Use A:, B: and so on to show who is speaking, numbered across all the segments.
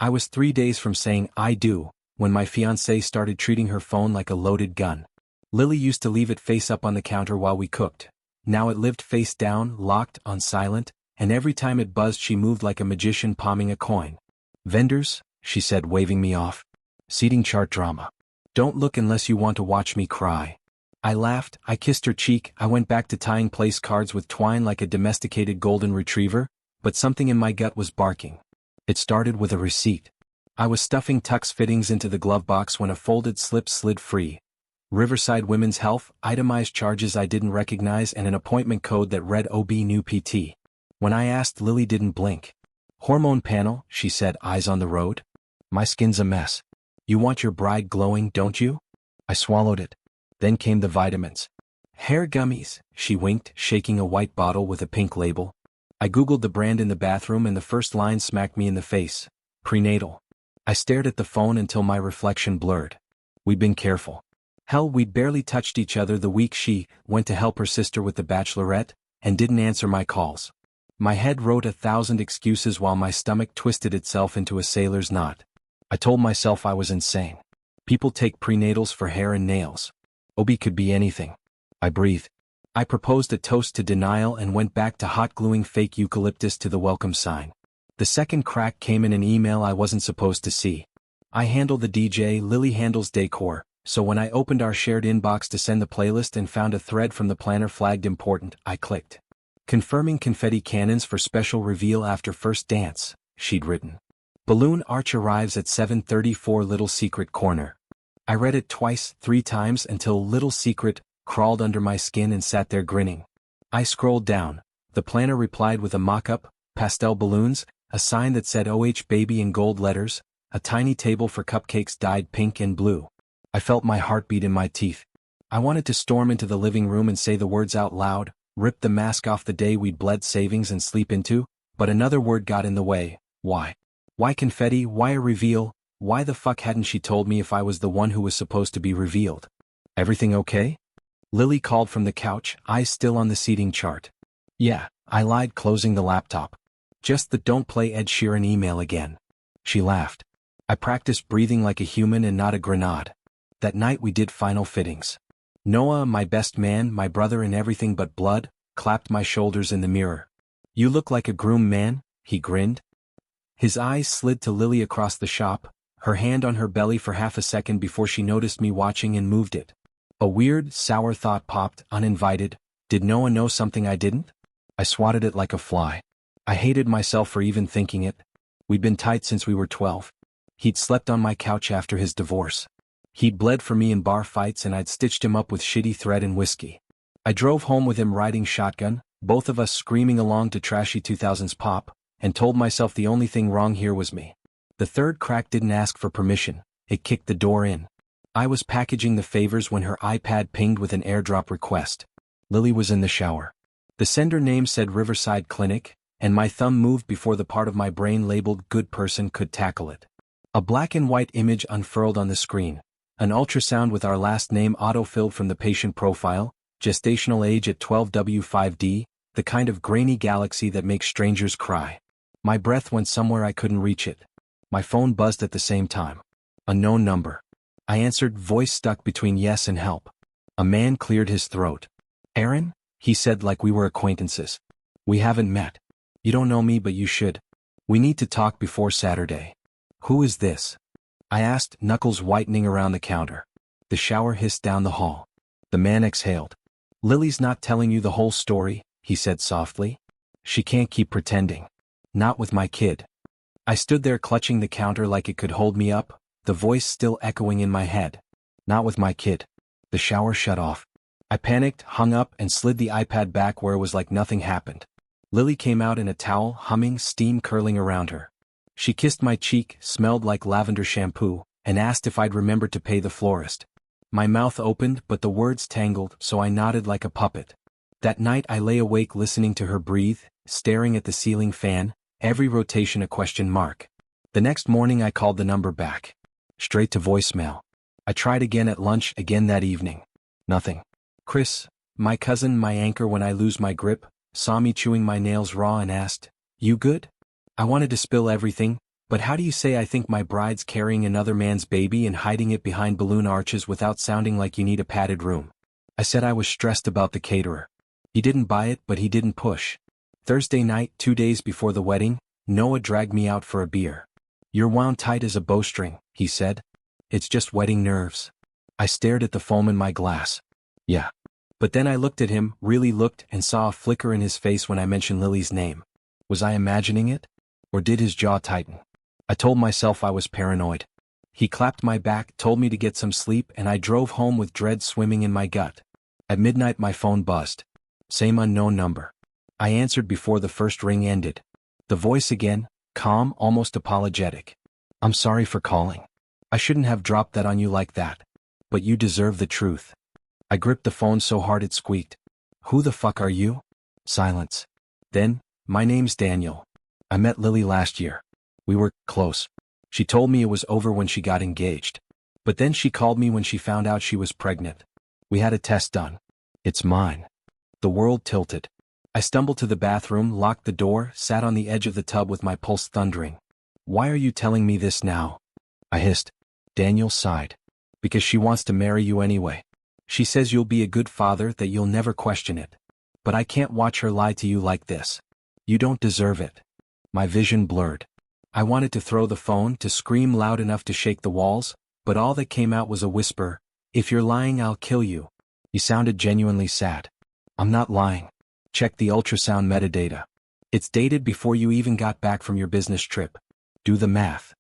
A: I was 3 days from saying I do, when my fiancée started treating her phone like a loaded gun. Lily used to leave it face up on the counter while we cooked. Now it lived face down, locked, on silent, and every time it buzzed she moved like a magician palming a coin. Vendors, she said, waving me off. Seating chart drama. Don't look unless you want to watch me cry. I laughed, I kissed her cheek, I went back to tying place cards with twine like a domesticated golden retriever, but something in my gut was barking. It started with a receipt. I was stuffing tux fittings into the glove box when a folded slip slid free. Riverside Women's Health, itemized charges I didn't recognize, and an appointment code that read OB new PT. When I asked, Lily didn't blink. Hormone panel, she said, eyes on the road. My skin's a mess. You want your bride glowing, don't you? I swallowed it. Then came the vitamins. Hair gummies, she winked, shaking a white bottle with a pink label. I googled the brand in the bathroom and the first line smacked me in the face. Prenatal. I stared at the phone until my reflection blurred. We'd been careful. Hell, we'd barely touched each other the week she went to help her sister with the bachelorette, and didn't answer my calls. My head wrote 1,000 excuses while my stomach twisted itself into a sailor's knot. I told myself I was insane. People take prenatals for hair and nails. OB could be anything. I breathed. I proposed a toast to denial and went back to hot gluing fake eucalyptus to the welcome sign. The second crack came in an email I wasn't supposed to see. I handle the DJ, Lily handles decor, so when I opened our shared inbox to send the playlist and found a thread from the planner flagged important, I clicked. Confirming confetti cannons for special reveal after first dance, she'd written. Balloon arch arrives at 7:34 Little Secret Corner. I read it twice, 3 times until Little Secret crawled under my skin and sat there grinning. I scrolled down. The planner replied with a mock-up, pastel balloons, a sign that said OH baby in gold letters, a tiny table for cupcakes dyed pink and blue. I felt my heartbeat in my teeth. I wanted to storm into the living room and say the words out loud, rip the mask off the day we'd bled savings and sleep into, but another word got in the way. Why? Why confetti? Why a reveal? Why the fuck hadn't she told me if I was the one who was supposed to be revealed? Everything okay? Lily called from the couch, eyes still on the seating chart. Yeah, I lied, closing the laptop. Just the don't play Ed Sheeran email again. She laughed. I practiced breathing like a human and not a grenade. That night we did final fittings. Noah, my best man, my brother in everything but blood, clapped my shoulders in the mirror. You look like a groom man, he grinned. His eyes slid to Lily across the shop, her hand on her belly for half a second before she noticed me watching and moved it. A weird, sour thought popped, uninvited. Did Noah know something I didn't? I swatted it like a fly. I hated myself for even thinking it. We'd been tight since we were 12. He'd slept on my couch after his divorce. He'd bled for me in bar fights and I'd stitched him up with shitty thread and whiskey. I drove home with him riding shotgun, both of us screaming along to trashy 2000s pop, and told myself the only thing wrong here was me. The third crack didn't ask for permission, it kicked the door in. I was packaging the favors when her iPad pinged with an airdrop request. Lily was in the shower. The sender name said Riverside Clinic, and my thumb moved before the part of my brain labeled good person could tackle it. A black and white image unfurled on the screen. An ultrasound with our last name auto-filled from the patient profile, gestational age at 12W5D, the kind of grainy galaxy that makes strangers cry. My breath went somewhere I couldn't reach it. My phone buzzed at the same time. Unknown number. I answered, voice stuck between yes and help. A man cleared his throat. Aaron? He said like we were acquaintances. We haven't met. You don't know me but you should. We need to talk before Saturday. Who is this? I asked, knuckles whitening around the counter. The shower hissed down the hall. The man exhaled. Lily's not telling you the whole story, he said softly. She can't keep pretending. Not with my kid. I stood there clutching the counter like it could hold me up, the voice still echoing in my head. Not with my kid. The shower shut off. I panicked, hung up, and slid the iPad back where it was like nothing happened. Lily came out in a towel, humming, steam curling around her. She kissed my cheek, smelled like lavender shampoo, and asked if I'd remembered to pay the florist. My mouth opened but the words tangled, so I nodded like a puppet. That night I lay awake listening to her breathe, staring at the ceiling fan, every rotation a question mark. The next morning I called the number back. Straight to voicemail. I tried again at lunch, again that evening. Nothing. Chris, my cousin, my anchor when I lose my grip, saw me chewing my nails raw and asked, "You good?" I wanted to spill everything, But how do you say I think my bride's carrying another man's baby and hiding it behind balloon arches without sounding like you need a padded room? I said I was stressed about the caterer. He didn't buy it, but he didn't push. Thursday night, 2 days before the wedding, Noah dragged me out for a beer. "You're wound tight as a bowstring," he said. "It's just wedding nerves." I stared at the foam in my glass. Yeah. But then I looked at him, really looked, and saw a flicker in his face when I mentioned Lily's name. Was I imagining it? Or did his jaw tighten? I told myself I was paranoid. He clapped my back, told me to get some sleep, and I drove home with dread swimming in my gut. At midnight my phone buzzed. Same unknown number. I answered before the first ring ended. The voice again, calm, almost apologetic. "I'm sorry for calling. I shouldn't have dropped that on you like that. But you deserve the truth." I gripped the phone so hard it squeaked. "Who the fuck are you?" Silence. Then, "My name's Daniel. I met Lily last year. We were close. She told me it was over when she got engaged. But then she called me when she found out she was pregnant. We had a test done. It's mine." The world tilted. I stumbled to the bathroom, locked the door, sat on the edge of the tub with my pulse thundering. "Why are you telling me this now?" I hissed. Daniel sighed. "Because she wants to marry you anyway. She says you'll be a good father, that you'll never question it. But I can't watch her lie to you like this. You don't deserve it." My vision blurred. I wanted to throw the phone, to scream loud enough to shake the walls, but all that came out was a whisper. "If you're lying, I'll kill you." He sounded genuinely sad. "I'm not lying. Check the ultrasound metadata. It's dated before you even got back from your business trip. Do the math."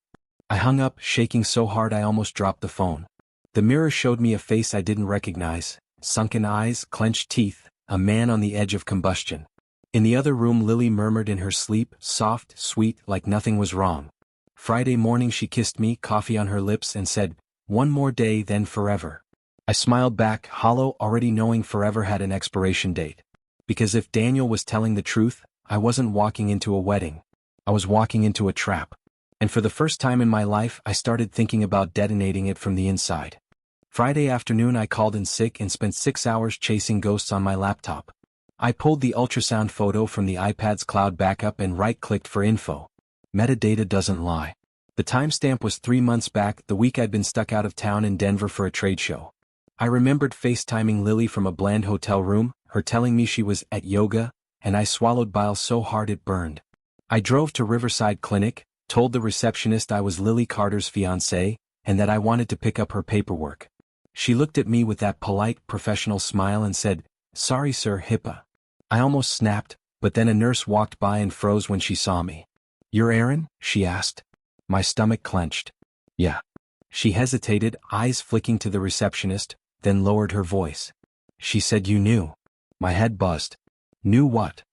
A: I hung up, shaking so hard I almost dropped the phone. The mirror showed me a face I didn't recognize, sunken eyes, clenched teeth, a man on the edge of combustion. In the other room Lily murmured in her sleep, soft, sweet, like nothing was wrong. Friday morning she kissed me, coffee on her lips, and said, "One more day, then forever." I smiled back, hollow, already knowing forever had an expiration date. Because if Daniel was telling the truth, I wasn't walking into a wedding. I was walking into a trap. And for the first time in my life I started thinking about detonating it from the inside. Friday afternoon I called in sick and spent 6 hours chasing ghosts on my laptop. I pulled the ultrasound photo from the iPad's cloud backup and right-clicked for info. Metadata doesn't lie. The timestamp was 3 months back, the week I'd been stuck out of town in Denver for a trade show. I remembered FaceTiming Lily from a bland hotel room, her telling me she was at yoga, and I swallowed bile so hard it burned. I drove to Riverside Clinic, told the receptionist I was Lily Carter's fiancé, and that I wanted to pick up her paperwork. She looked at me with that polite, professional smile and said, "Sorry sir, HIPAA." I almost snapped, but then a nurse walked by and froze when she saw me. "You're Aaron?" she asked. My stomach clenched. "Yeah." She hesitated, eyes flicking to the receptionist, then lowered her voice. "She said you knew." My head buzzed. "Knew what?"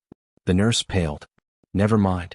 A: The nurse paled. "Never mind.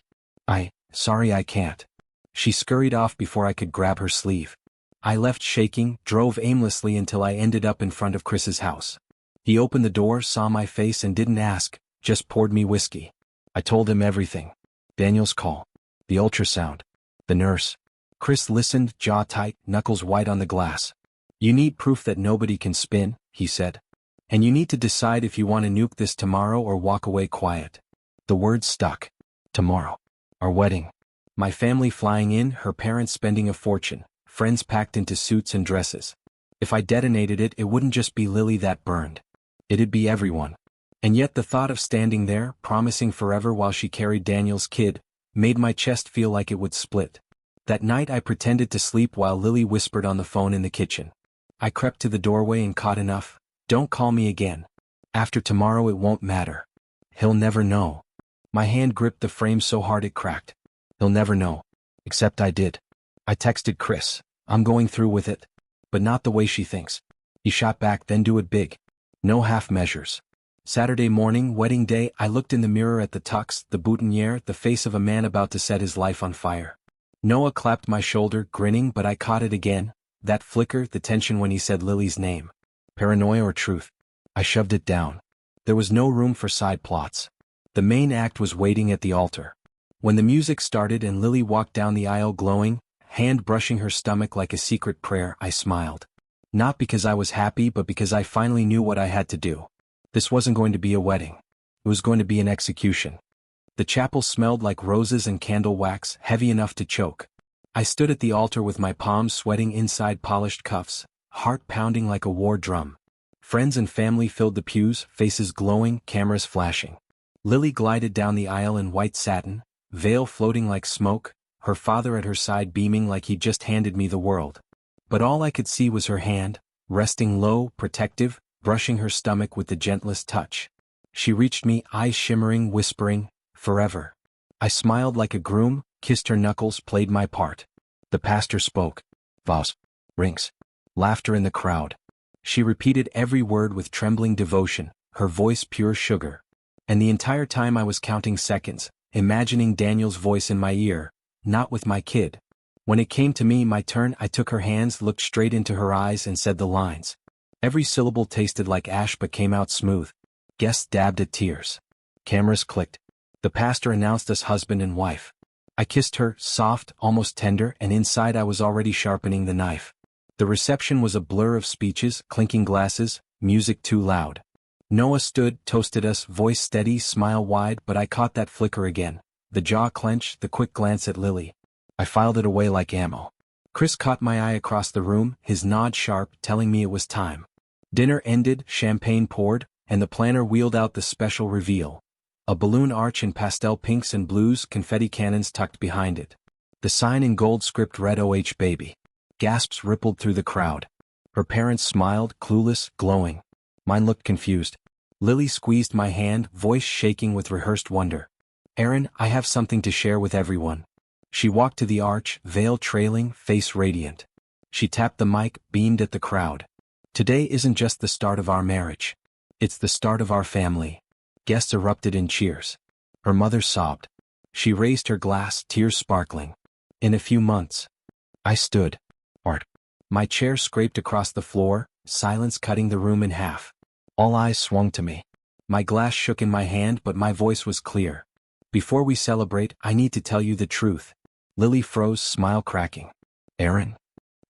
A: Sorry I can't." She scurried off before I could grab her sleeve. I left shaking, drove aimlessly until I ended up in front of Chris's house. He opened the door, saw my face and didn't ask, just poured me whiskey. I told him everything. Daniel's call. The ultrasound. The nurse. Chris listened, jaw tight, knuckles white on the glass. "You need proof that nobody can spin," he said. "And you need to decide if you want to nuke this tomorrow or walk away quiet." The word stuck. Tomorrow. Our wedding. My family flying in, her parents spending a fortune, friends packed into suits and dresses. If I detonated it, it wouldn't just be Lily that burned. It'd be everyone. And yet the thought of standing there, promising forever while she carried Daniel's kid, made my chest feel like it would split. That night I pretended to sleep while Lily whispered on the phone in the kitchen. I crept to the doorway and caught enough. "Don't call me again. After tomorrow it won't matter. He'll never know." My hand gripped the frame so hard it cracked. He'll never know. Except I did. I texted Chris, "I'm going through with it. But not the way she thinks." He shot back, "Then do it big. No half measures." Saturday morning, wedding day, I looked in the mirror at the tux, the boutonniere, the face of a man about to set his life on fire. Noah clapped my shoulder, grinning, but I caught it again. That flicker, the tension when he said Lily's name. Paranoia or truth? I shoved it down. There was no room for side plots. The main act was waiting at the altar. When the music started and Lily walked down the aisle glowing, hand brushing her stomach like a secret prayer, I smiled. Not because I was happy, but because I finally knew what I had to do. This wasn't going to be a wedding. It was going to be an execution. The chapel smelled like roses and candle wax, heavy enough to choke. I stood at the altar with my palms sweating inside polished cuffs, heart pounding like a war drum. Friends and family filled the pews, faces glowing, cameras flashing. Lily glided down the aisle in white satin, veil floating like smoke, her father at her side beaming like he'd just handed me the world. But all I could see was her hand, resting low, protective, brushing her stomach with the gentlest touch. She reached me, eyes shimmering, whispering, "Forever." I smiled like a groom, kissed her knuckles, played my part. The pastor spoke. Vows. Rings. Laughter in the crowd. She repeated every word with trembling devotion, her voice pure sugar. And the entire time I was counting seconds, imagining Daniel's voice in my ear, not with my kid. When it came to me, my turn, I took her hands, looked straight into her eyes and said the lines. Every syllable tasted like ash but came out smooth. Guests dabbed at tears. Cameras clicked. The pastor announced us husband and wife. I kissed her, soft, almost tender, and inside I was already sharpening the knife. The reception was a blur of speeches, clinking glasses, music too loud. Noah stood, toasted us, voice steady, smile wide, but I caught that flicker again. The jaw clench, the quick glance at Lily. I filed it away like ammo. Chris caught my eye across the room, his nod sharp, telling me it was time. Dinner ended, champagne poured, and the planner wheeled out the special reveal. A balloon arch in pastel pinks and blues, confetti cannons tucked behind it. The sign in gold script read "OH baby." Gasps rippled through the crowd. Her parents smiled, clueless, glowing. Mine looked confused. Lily squeezed my hand, voice shaking with rehearsed wonder. "Aaron, I have something to share with everyone." She walked to the arch, veil trailing, face radiant. She tapped the mic, beamed at the crowd. "Today isn't just the start of our marriage. It's the start of our family." Guests erupted in cheers. Her mother sobbed. She raised her glass, tears sparkling. "In a few months." I stood. Art. My chair scraped across the floor, silence cutting the room in half. All eyes swung to me. My glass shook in my hand, but my voice was clear. "Before we celebrate, I need to tell you the truth." Lily froze, smile cracking. "Aaron?"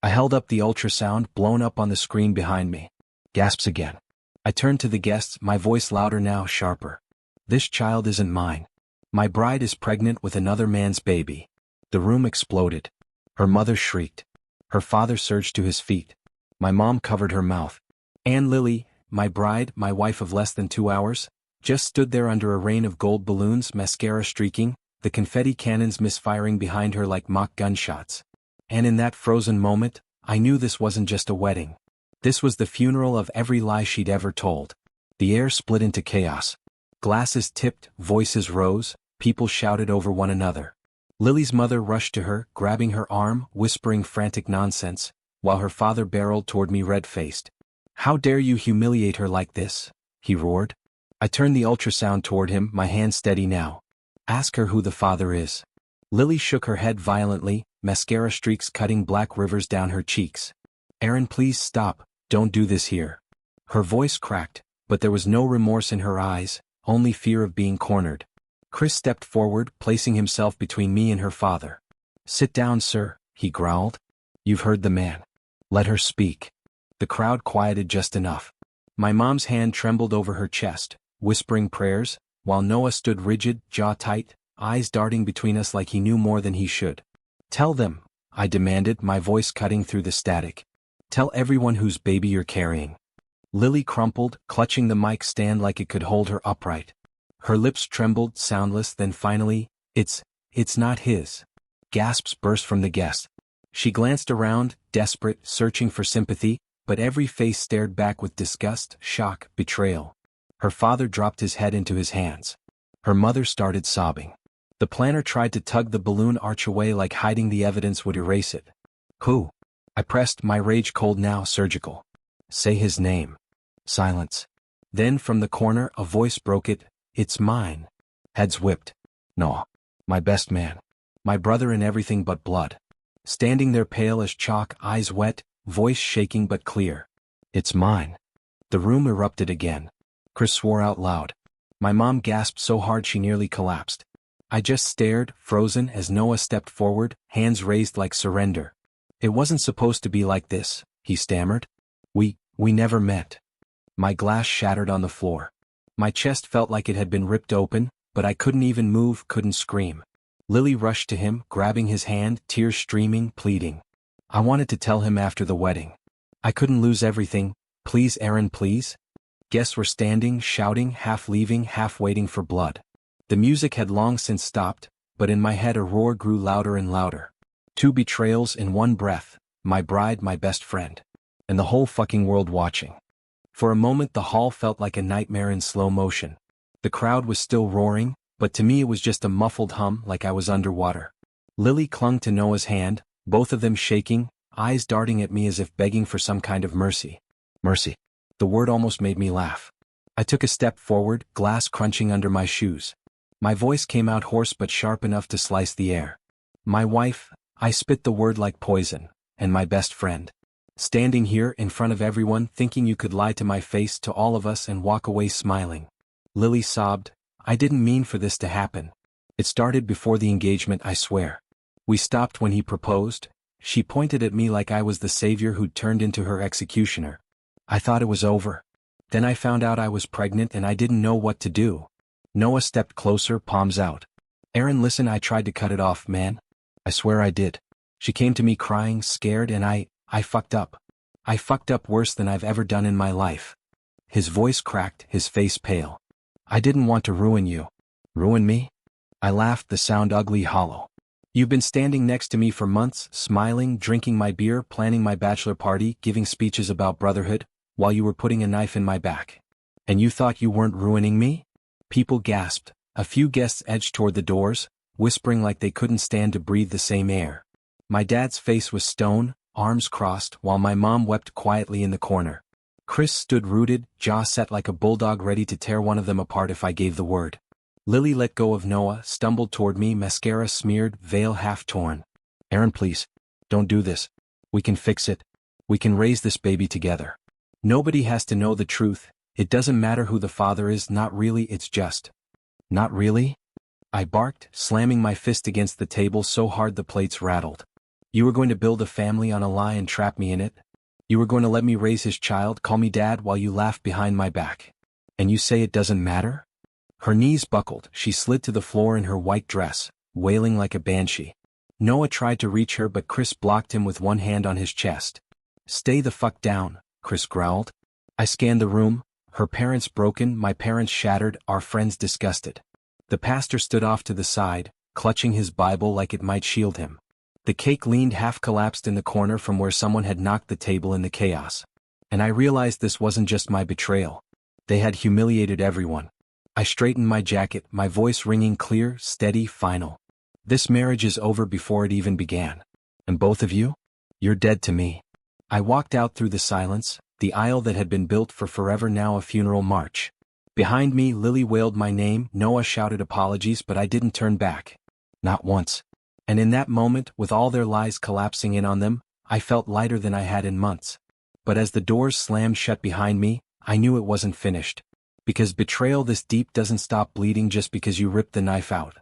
A: I held up the ultrasound, blown up on the screen behind me. Gasps again. I turned to the guests, my voice louder now, sharper. "This child isn't mine. My bride is pregnant with another man's baby." The room exploded. Her mother shrieked. Her father surged to his feet. My mom covered her mouth. And Lily, my bride, my wife of less than 2 hours, just stood there under a rain of gold balloons, mascara streaking, the confetti cannons misfiring behind her like mock gunshots. And in that frozen moment, I knew this wasn't just a wedding. This was the funeral of every lie she'd ever told. The air split into chaos. Glasses tipped, voices rose, people shouted over one another. Lily's mother rushed to her, grabbing her arm, whispering frantic nonsense, while her father barreled toward me red-faced. "How dare you humiliate her like this?" he roared. I turned the ultrasound toward him, my hand steady now. "Ask her who the father is." Lily shook her head violently, mascara streaks cutting black rivers down her cheeks. "Aaron, please stop. Don't do this here." Her voice cracked, but there was no remorse in her eyes, only fear of being cornered. Chris stepped forward, placing himself between me and her father. "Sit down, sir," he growled. "You've heard the man. Let her speak." The crowd quieted just enough. My mom's hand trembled over her chest, whispering prayers, while Noah stood rigid, jaw tight, eyes darting between us like he knew more than he should. "Tell them," I demanded, my voice cutting through the static. "Tell everyone whose baby you're carrying." Lily crumpled, clutching the mic stand like it could hold her upright. Her lips trembled, soundless, then finally, it's not his." Gasps burst from the guest. She glanced around, desperate, searching for sympathy, but every face stared back with disgust, shock, betrayal. Her father dropped his head into his hands. Her mother started sobbing. The planner tried to tug the balloon arch away like hiding the evidence would erase it. "Who?" I pressed, my rage cold now, surgical. "Say his name." Silence. Then from the corner, a voice broke it. "It's mine." Heads whipped. "No. My best man. My brother in everything but blood." Standing there pale as chalk, eyes wet, voice shaking but clear. "It's mine." The room erupted again. Chris swore out loud. My mom gasped so hard she nearly collapsed. I just stared, frozen, as Noah stepped forward, hands raised like surrender. "It wasn't supposed to be like this," he stammered. We never met." My glass shattered on the floor. My chest felt like it had been ripped open, but I couldn't even move, couldn't scream. Lily rushed to him, grabbing his hand, tears streaming, pleading. I wanted to tell him after the wedding. I couldn't lose everything. Please, Aaron, please. Guests were standing, shouting, half leaving, half waiting for blood. The music had long since stopped, but in my head a roar grew louder and louder. 2 betrayals in one breath, my bride, my best friend. And the whole fucking world watching. For a moment the hall felt like a nightmare in slow motion. The crowd was still roaring, but to me it was just a muffled hum like I was underwater. Lily clung to Noah's hand, both of them shaking, eyes darting at me as if begging for some kind of mercy. Mercy. The word almost made me laugh. I took a step forward, glass crunching under my shoes. My voice came out hoarse but sharp enough to slice the air. My wife, I spit the word like poison, and my best friend. Standing here in front of everyone thinking you could lie to my face to all of us and walk away smiling. Lily sobbed, I didn't mean for this to happen. It started before the engagement, I swear. We stopped when he proposed. She pointed at me like I was the savior who'd turned into her executioner. I thought it was over. Then I found out I was pregnant and I didn't know what to do. Noah stepped closer, palms out. Aaron, listen, I tried to cut it off, man. I swear I did. She came to me crying, scared, and I fucked up. I fucked up worse than I've ever done in my life. His voice cracked, his face pale. I didn't want to ruin you. Ruin me? I laughed, the sound ugly, hollow. You've been standing next to me for months, smiling, drinking my beer, planning my bachelor party, giving speeches about brotherhood, while you were putting a knife in my back. And you thought you weren't ruining me? People gasped. A few guests edged toward the doors, whispering like they couldn't stand to breathe the same air. My dad's face was stone, arms crossed, while my mom wept quietly in the corner. Chris stood rooted, jaw set like a bulldog ready to tear one of them apart if I gave the word. Lily let go of Noah, stumbled toward me, mascara smeared, veil half torn. Aaron, please. Don't do this. We can fix it. We can raise this baby together. Nobody has to know the truth. It doesn't matter who the father is, not really, it's just. Not really? I barked, slamming my fist against the table so hard the plates rattled. You were going to build a family on a lie and trap me in it? You were going to let me raise his child, call me dad while you laugh behind my back? And you say it doesn't matter? Her knees buckled, she slid to the floor in her white dress, wailing like a banshee. Noah tried to reach her but Chris blocked him with one hand on his chest. Stay the fuck down, Chris growled. I scanned the room, her parents broken, my parents shattered, our friends disgusted. The pastor stood off to the side, clutching his Bible like it might shield him. The cake leaned half collapsed in the corner from where someone had knocked the table in the chaos. And I realized this wasn't just my betrayal. They had humiliated everyone. I straightened my jacket, my voice ringing clear, steady, final. This marriage is over before it even began. And both of you? You're dead to me. I walked out through the silence, the aisle that had been built for forever now a funeral march. Behind me, Lily wailed my name, Noah shouted apologies, but I didn't turn back. Not once. And in that moment, with all their lies collapsing in on them, I felt lighter than I had in months. But as the doors slammed shut behind me, I knew it wasn't finished. Because betrayal this deep doesn't stop bleeding just because you ripped the knife out.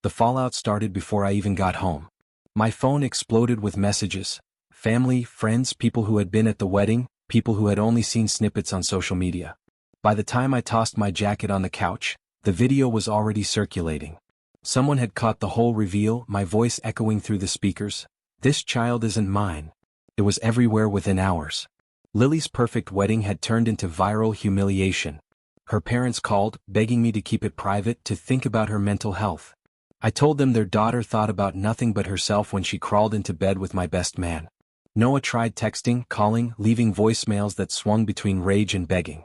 A: The fallout started before I even got home. My phone exploded with messages. Family, friends, people who had been at the wedding, people who had only seen snippets on social media. By the time I tossed my jacket on the couch, the video was already circulating. Someone had caught the whole reveal, my voice echoing through the speakers. This child isn't mine. It was everywhere within hours. Lily's perfect wedding had turned into viral humiliation. Her parents called, begging me to keep it private, to think about her mental health. I told them their daughter thought about nothing but herself when she crawled into bed with my best man. Noah tried texting, calling, leaving voicemails that swung between rage and begging.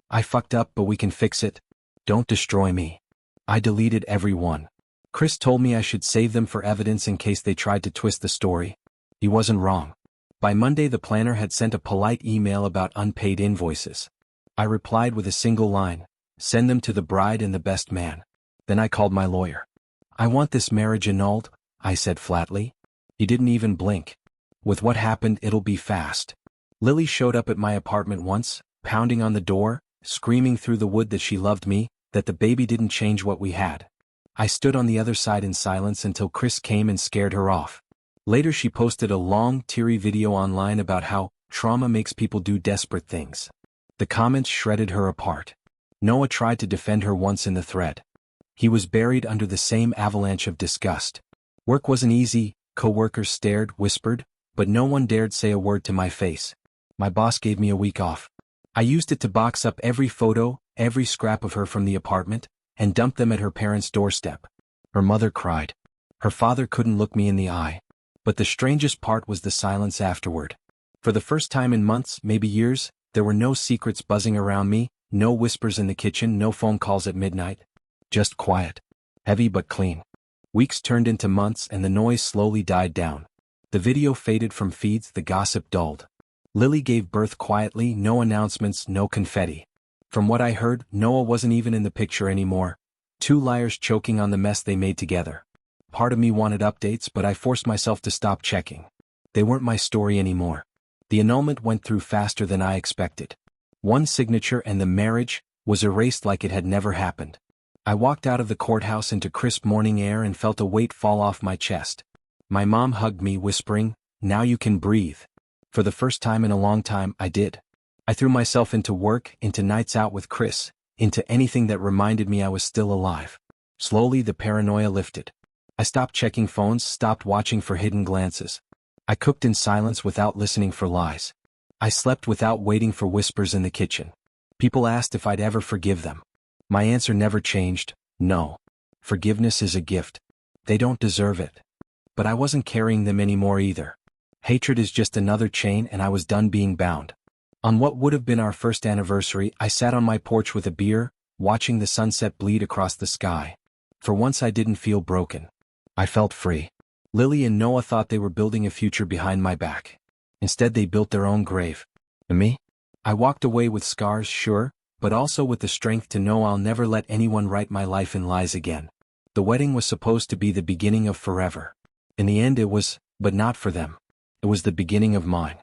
A: I fucked up, but we can fix it. Don't destroy me. I deleted everyone. Chris told me I should save them for evidence in case they tried to twist the story. He wasn't wrong. By Monday the planner had sent a polite email about unpaid invoices. I replied with a single line, send them to the bride and the best man. Then I called my lawyer. I want this marriage annulled, I said flatly. He didn't even blink. With what happened, it'll be fast. Lily showed up at my apartment once, pounding on the door, screaming through the wood that she loved me, that the baby didn't change what we had. I stood on the other side in silence until Chris came and scared her off. Later she posted a long, teary video online about how trauma makes people do desperate things. The comments shredded her apart. Noah tried to defend her once in the thread. He was buried under the same avalanche of disgust. Work wasn't easy, co-workers stared, whispered, but no one dared say a word to my face. My boss gave me a week off. I used it to box up every photo, every scrap of her from the apartment, and dump them at her parents' doorstep. Her mother cried. Her father couldn't look me in the eye. But the strangest part was the silence afterward. For the first time in months, maybe years, there were no secrets buzzing around me, no whispers in the kitchen, no phone calls at midnight. Just quiet. Heavy but clean. Weeks turned into months and the noise slowly died down. The video faded from feeds, the gossip dulled. Lily gave birth quietly, no announcements, no confetti. From what I heard, Noah wasn't even in the picture anymore. Two liars choking on the mess they made together. Part of me wanted updates, but I forced myself to stop checking. They weren't my story anymore. The annulment went through faster than I expected. One signature and the marriage was erased like it had never happened. I walked out of the courthouse into crisp morning air and felt a weight fall off my chest. My mom hugged me, whispering, "Now you can breathe." For the first time in a long time, I did. I threw myself into work, into nights out with Chris, into anything that reminded me I was still alive. Slowly the paranoia lifted. I stopped checking phones, stopped watching for hidden glances. I cooked in silence without listening for lies. I slept without waiting for whispers in the kitchen. People asked if I'd ever forgive them. My answer never changed: no. Forgiveness is a gift. They don't deserve it. But I wasn't carrying them anymore either. Hatred is just another chain, and I was done being bound. On what would have been our first anniversary, I sat on my porch with a beer, watching the sunset bleed across the sky. For once I didn't feel broken. I felt free. Lily and Noah thought they were building a future behind my back. Instead they built their own grave. And me? I walked away with scars, sure, but also with the strength to know I'll never let anyone write my life in lies again. The wedding was supposed to be the beginning of forever. In the end it was, but not for them. It was the beginning of mine.